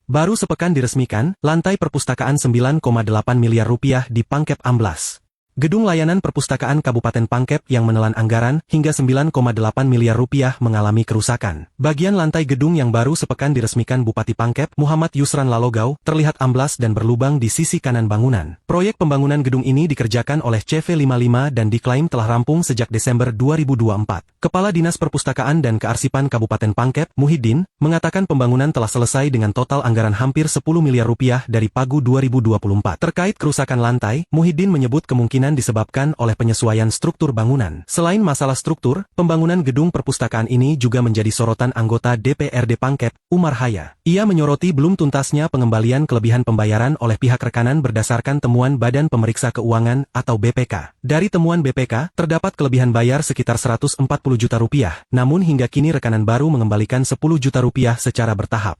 Baru sepekan diresmikan, lantai perpustakaan 9,8 miliar rupiah di Pangkep amblas. Gedung layanan perpustakaan Kabupaten Pangkep yang menelan anggaran hingga 9,8 miliar rupiah mengalami kerusakan. Bagian lantai gedung yang baru sepekan diresmikan Bupati Pangkep, Muhammad Yusran Lalogau, terlihat amblas dan berlubang di sisi kanan bangunan. Proyek pembangunan gedung ini dikerjakan oleh CV55 dan diklaim telah rampung sejak Desember 2024. Kepala Dinas Perpustakaan dan Kearsipan Kabupaten Pangkep, Muhyiddin, mengatakan pembangunan telah selesai dengan total anggaran hampir 10 miliar rupiah dari Pagu 2024. Terkait kerusakan lantai, Muhyiddin menyebut kemungkinan disebabkan oleh penyesuaian struktur bangunan. Selain masalah struktur, pembangunan gedung perpustakaan ini juga menjadi sorotan anggota DPRD Pangkep, Umar Haya. Ia menyoroti belum tuntasnya pengembalian kelebihan pembayaran oleh pihak rekanan berdasarkan temuan Badan Pemeriksa Keuangan atau BPK. Dari temuan BPK, terdapat kelebihan bayar sekitar 140 juta rupiah, namun hingga kini rekanan baru mengembalikan 10 juta rupiah secara bertahap.